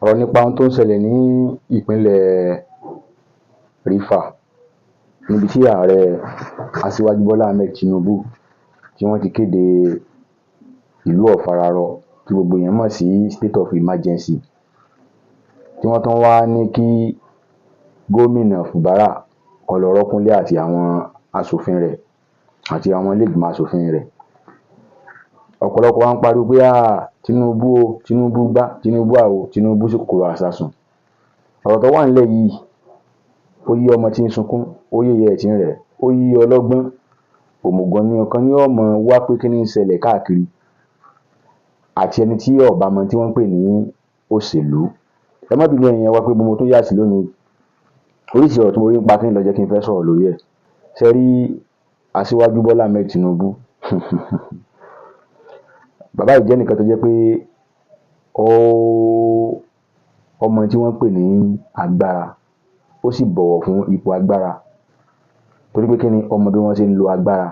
ọ̀rọ̀ nípa ohun tó ń ṣẹlẹ̀ ní ìpínlẹ̀ Rivers níbi tí ààrẹ Aṣíwájú Bọ́lá Ahmed Tinubu tí wọ́n ti kéde ìlú ọ̀fararọ tí gbogbo èèyàn mọ̀ sí state of emergency, tí wọ́n tún wá ní kí gómìnà Fubara kó lọ rọ́kúnlé àti àwọn aṣòfin rẹ̀ àti àwọn ilé ìgbìmọ̀ aṣòfin rẹ̀. Ọ̀pọ̀lọpọ̀ wa ń pariwo pé Tinubu o, Tinubu gbá, Tinubu àwo, Tinubu sí kòkòrò àsásùn. Ọ̀rọ̀ tó wà nílẹ̀ yìí ó yé ọmọ tí ń sunkún, ó yé ìyá ẹ̀ tí ń rẹ̀, ó yé ọlọ́gbọ́n. Òmùgọ̀ ni ọ̀kan ní ọmọ wá pé kí ni ń ṣẹlẹ̀ káàkiri, àti ẹni tí ó bá mọ tí wọ́n ń pè ní òṣèlú. Ẹ má bínú ẹ̀yin wa pé mo tún yà sí lónìí. Oríṣi ọ̀rọ̀ tí mo rí ń pa kí ni ló jẹ́ kí n fẹ́ sọ̀rọ̀ lórí ẹ̀. Ṣé rí Aṣíwájú Bọ́lá Ahmed Tinubu bàbá yìí jẹ́ nìkan tó jẹ́ pé ọmọ tí wọ́n ń pè ní agbára, ó sì bọ̀wọ̀ fún ipò agbára, torí pé kí ni ọmọ bí wọ́n ṣe ń lo agbára.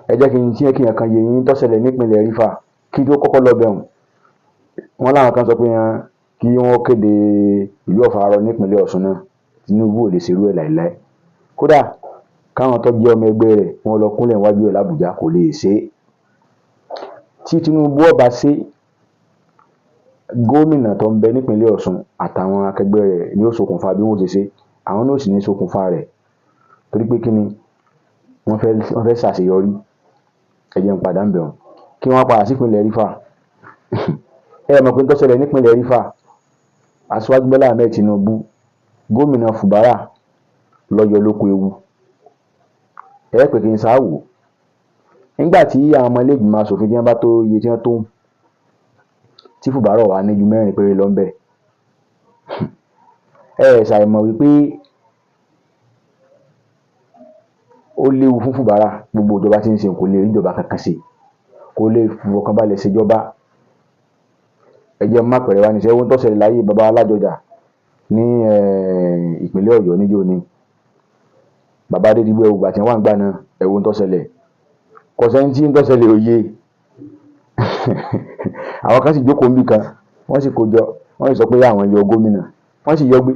Ẹ jẹ́ kí n tiẹ̀ kí n kan yé yín tó ṣẹlẹ̀ nípínlẹ̀ Rivers kí tó kọ́kọ́ lọ bẹ̀rùn. Wọ́n láwọn kan sọ pé kí wọ́n kéde ìlú ọ̀fararọ nípínlẹ̀ Ọ̀ṣun náà. Tinubu ò lè ṣerú ẹ̀ láìláì. Kódà káwọn tó jẹ́ ọmọ ẹgbẹ́ rẹ̀ wọ́n lọ kúnlẹ̀ níwájú ẹ̀ l'Àbújá, kò lè ṣe é. Tí Tinubu ó bá ṣe, gómìnà tó ń bẹ nípínlẹ̀ Ọ̀ṣun àtàwọn akẹgbẹ́ rẹ̀ ni ó ṣokùnfà bí wọ́n ṣe ṣe. Àwọn náà sì ní ṣokùnfà rẹ̀, torí pé kí ni wọ́n fẹ́ ṣàṣeyọrí. Ẹ jẹ́ n padà ń bẹ̀rùn kí wọ́n padà sí ìpínlẹ̀ Rivers. Ẹ mọ̀ pé tó ṣẹlẹ̀ nípínlẹ̀ Rivers, Aṣíwájú Bọ́lá Ahmed Tinubu, gómìnà Fubara ló yọ lóko ewu. Ẹ pé kí n sáwò. Nígbà tí àwọn ọmọ ilé ìgbìmọ̀ aṣòfin tí wọ́n bá tó iye tí wọ́n tó, tí Fubara wà ní ju 4 péré lọ ń bẹ̀. Ṣàìmọ̀ wípé ó léwu fún Fubara, gbogbo ìjọba tí ń ṣe kò lè rí ìjọba kankan ṣe, kò lè fọkànbalẹ̀ ṣèjọba. Ẹ jẹ́ má pẹ̀rẹ̀ wá ní sẹ́wọ́n tó ṣẹlẹ̀ láyé bàbá Alájọjà ní ìpínlẹ̀ Ọ̀yọ́ níjó ni. Bàbá Adédìgbò ẹ̀wù gbà tí wọ́n wà ń gbà náà, ẹ̀wọ̀n tó ṣẹlẹ̀. Kò sẹ́ni tí ń tó ṣẹlẹ̀ òye. Àwọn kan sì jókòó níbì kan, wọ́n sì kó jọ, wọ́n sì sọ pé àwọn yọ gómìnà, wọ́n sì yọ gbé.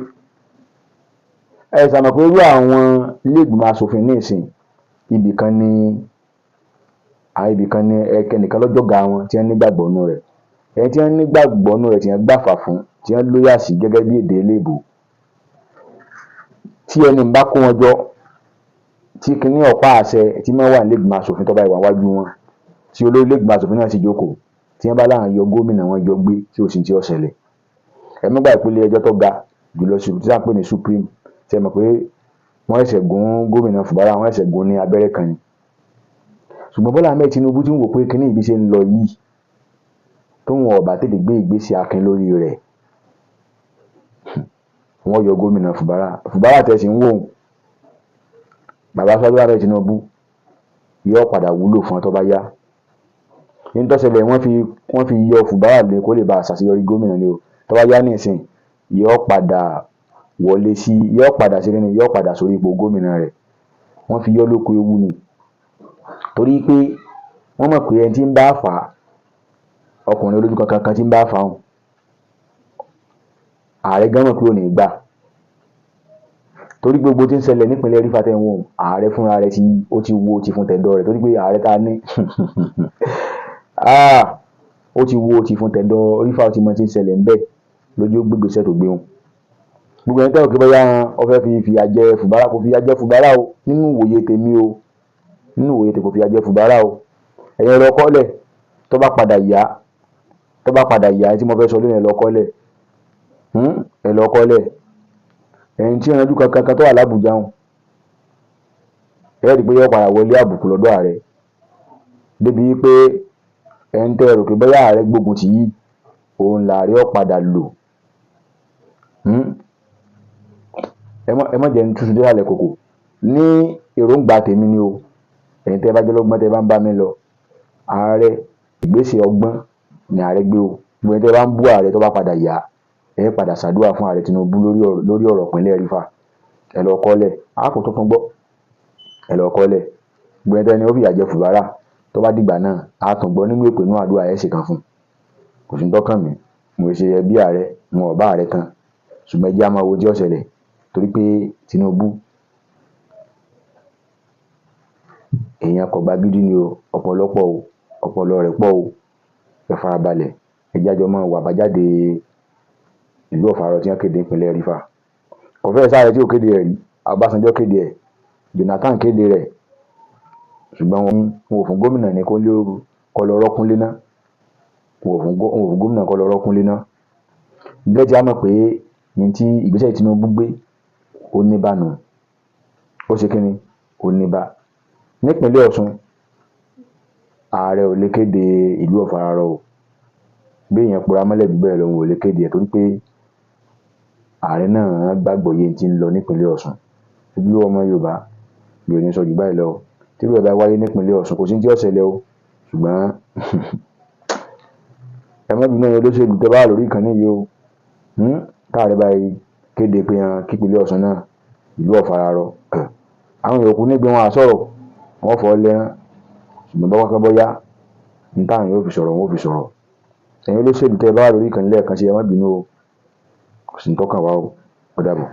Ẹ ṣàmọ̀ pé irú àwọn ilé ìgbìmọ̀ aṣòfin ní ìsìn ibì kan ni ẹnìkan lọ́jọ́ ga wọn tí wọ́n nígbàgbọ́ nínú rẹ̀. Ẹni tí wọ́n nígbàgbọ́ nínú rẹ̀ tí wọ́n gbàfà fún, tí wọ́n lóyà sí gẹ́gẹ́ bí èdè eléèbó. Tí ẹni bá kó wọn jọ, tí kìíní ọ̀pá àṣẹ tí wọ́n wà ní ilé ìgbìmọ̀ aṣòfin tó bá wà wájú wọn, tí olórí ilé ìgbìmọ̀ aṣòfin náà sì jókòó, tí wọ́n bá láwọn yọ gómìnà wọn yọ gbé tí ó sì tí ó ṣẹlẹ̀. Ẹ mọ̀ gbà ìpele ẹjọ́ tó ga jùlọ tí wọ́n pè ní Supreme, tí ẹ mọ̀ pé wọ́n ṣẹ̀ṣẹ̀ gún gómìnà Fubara, wọ́n ṣẹ̀ṣẹ̀ gún ní abẹ́rẹ́ kan ni. Ṣùgbọ́n Bọ́lá Ahmed Tinubu tí ń wò pé kíní ibi ṣe ń lọ yìí, tó wọn ọ̀bà tètè gbé ìgbésẹ̀ akin lórí rẹ̀, wọ́n yọ gómìnà Fubara. Fubara tẹ̀sí ń wò ó, bàbá Aṣíwájú Ahmed Tinubu yóò padà wúlò fún ọ tó bá yá. Ní tó ṣẹlẹ̀ wọ́n fi yọ Fubara lé kó lè bá ṣàṣeyọrí gómìnà ni o. Tó bá yá ní ìsìn yóò padà wọlé sí, yóò padà sí kíni, yóò padà sórí ipò gómìnà rẹ̀. Wọ́n fi yọ lóko ewu ni, torí pé wọ́n mọ̀ pé ẹni tí ń bá fà á, ọkùnrin olójú kankan tí ń bá fà á, ààrẹ gan mọ̀ pé ò ní gbà. Torí gbogbo tí ń ṣẹlẹ̀ nípínlẹ̀ Rivers tẹ́ ń wò, ààrẹ fúnra rẹ̀ ó ti wo ti fún tẹ̀dọ̀ rẹ̀, torí pé ààrẹ ta ní ó ti wo ti fún tẹ̀dọ̀ Rivers, ó ti mọ tí ń ṣẹlẹ̀ ń bẹ̀ lójú gbégbèsè tó gbé wọn. Gbogbo ẹni tẹ́wọ̀ kí bóyá ó fẹ́ fi ìyà jẹ Fubara, kò fi ìyà jẹ Fubara o, nínú ìwòye tèmi o, nínú ìwòye tèmi kò fi ìyà jẹ Fubara o. Ẹ̀yin lọ kọ́lẹ̀ tó bá padà yá tí mo fẹ́ sọ lónìí ẹ lọ kọ́lẹ̀. Ẹ lọ kọ́lẹ̀. Ẹ̀yin tí ìrìnàjò kankan tó wà l'Àbújá wọn, ẹ rí pé yóò padà wọlé àbùkù lọ́dọ̀ ààrẹ. Débi pé ẹni tẹ́ rò pé bóyá ààrẹ gbógun tì yìí, òun làárẹ̀ ó padà lò. Ẹ má jẹ́ ní túnṣu dé àlẹ́ kòkò. Ní èròǹgbà tèmi ni o. Ẹ̀yin tẹ́ bá jẹ́ lọ́gbọ́n tẹ́ bá ń bá mi lọ. Ààrẹ ìgbésẹ̀ ọgbọ́n ni ààrẹ gbé o. Gbogbo ẹni tẹ́ bá ń bú ààrẹ tó bá padà yá, ẹ padà ṣàdúrà fún ààrẹ Tinubu lórí ọ̀rọ̀ ìpínlẹ̀ Rivers. Ẹ lọ kọ́lẹ̀. Kò tuntun gbọ́. Ẹ lọ kọ́lẹ̀. Gbogbo ẹni tẹ́ ní ó fi ìyà jẹ Fubara tó bá dìgbà náà, tún gbọ́ nínú ìpè náà àdúrà ẹ̀ ṣe kan fún. Kò sí ń tọ́kàn mi. mo ṣe ẹbí ààrẹ wọn ò bá ààrẹ tán ṣùgbọ́n ẹ jẹ́ á máa wo tí ó ṣẹlẹ̀ torí pé Tinubu èèyàn kò gbagídí ni o, ọ̀pọ̀lọpọ̀ o, ọpọlọ rẹ̀ pọ̀ o, ẹ farabalẹ̀ ẹ jẹ́ á jọ máa wo àbájáde ìlú Ọ̀fàrọ̀ tí wọ́n kéde ìpínlẹ̀ Rivers. Kò fẹ́ẹ̀ sáré tí ò kéde ẹ̀ rí, Ọbásanjọ́ kéde ẹ̀, Jonathan kéde rẹ̀ ṣùgbọ́n wọn ò fún gómìnà ní kó lọ rọ́kúnlé ná, wọn ò fún gómìnà kó lọ rọ́kúnlé ná. Ǹjẹ́ tí a mọ̀ pé ní tí ìgbésẹ̀ Tinubu gbé ó ní bá nù, ó ṣe kí ni ó ní bá. Nípínlẹ̀ Ọ̀ṣun ààrẹ ò lè kéde ìlú Ọ̀fàrọ̀ o, bí èèyàn pora mọ́lẹ̀ jù bẹ́ẹ̀ lọ wọn ò lè kéde ẹ̀ torí pé ààrẹ náà gbàgbọ́ yé tí ń lọ nípínlẹ̀ Ọ̀ṣun. Ojú ọmọ Yorùbá mi ò ní sọ jù báyìí lọ tí irú ẹ̀ bá wáyé nípínlẹ̀ Ọ̀ṣun kò sí ní tí ó ṣẹlẹ̀ o ṣùgbọ́n ẹ má bínú ẹ̀yin olóṣèlú tẹ́ bá wà lórí ìkànnì yìí o, káàrẹ báyìí kéde pé kípínlẹ̀ Ọ̀ṣun náà ìlú Ọ̀fàrọ̀ àwọn yòókù nígbẹ́ wọn á sọ̀rọ̀ wọ́n fọ́ lẹ́rán ṣùgbọ́n bọ́wọ́ kan bọ́yá ní táwọn yóò fi sọ̀rọ̀ wọn ò fi sọ̀rọ̀. Ẹ̀yin olóṣèlú tẹ́ bá wà lórí ìkànnì lẹ́ẹ̀kan sí ẹ má bínú o, kò sí ní tọ́kàn wá o, ó dàbọ̀.